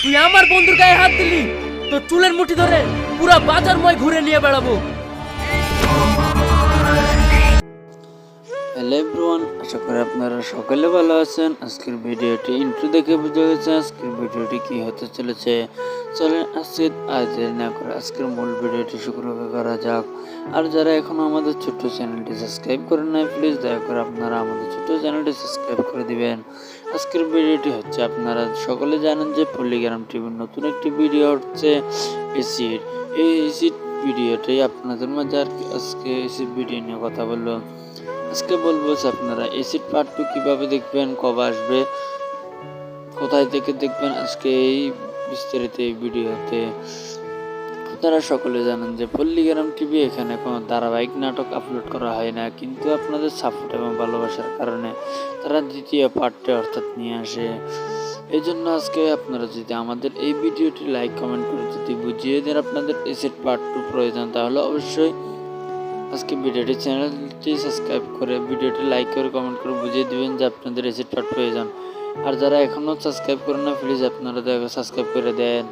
তুই আমার বন্ধুর গায়ে হাত দিলি, তো চুলের মুঠি ধরে পুরা বাজারময় ঘুরে নিয়ে বেড়াবো। হ্যালো এভরিওয়ান, আশা করি আপনারা সকলে ভালো আছেন। আজকের ভিডিওটি ইন্ট্রো দেখে বুঝে গেছে আজকের ভিডিওটি কি হতে চলেছে। চলেন আজ দেরি না করে আজকের মূল ভিডিওটি শুরু করা যাক। আর যারা এখনো আমাদের ছোট্ট চ্যানেলটি সাবস্ক্রাইব করেন নাই, প্লিজ দয়া করে আপনারা আমাদের ছোট্ট চ্যানেলটি সাবস্ক্রাইব করে দিবেন। আজকের ভিডিওটি হচ্ছে, আপনারা সকলে জানেন যে পল্লিগ্রাম টিভির নতুন একটি ভিডিও হচ্ছে এসিড। এই এসিড ভিডিওটাই আপনাদের মাঝে আর আজকে এসিড ভিডিও নিয়ে কথা বলবো। আজকে বলবো যে আপনারা এসিড পার্ট 2 কিভাবে দেখবেন, কবে আসবে, কোথায় থেকে দেখবেন, আজকে এই বিস্তারিত এই ভিডিওতে। আপনারা সকলে জানেন যে পল্লিগ্রাম টিভি এখানে কোনো ধারাবাহিক নাটক আপলোড করা হয় না, কিন্তু আপনাদের সাপোর্ট এবং ভালোবাসার কারণে তারা দ্বিতীয় পার্টে অর্থাৎ নিয়ে আসে। এই জন্য আজকে আপনারা যদি আমাদের এই ভিডিওটি লাইক কমেন্ট করে যদি বুঝিয়ে দেন আপনাদের এসিড পার্ট 2 প্রয়োজন, তাহলে অবশ্যই আজকে ভিডিওটি চ্যানেলটি সাবস্ক্রাইব করে ভিডিওটি লাইক করে কমেন্ট করে বুঝিয়ে দিবেন যে আপনাদের এসিড পার্ট প্রয়োজন। আর যারা এখনও সাবস্ক্রাইব করেন না, প্লিজ আপনারা সাবস্ক্রাইব করে দেন।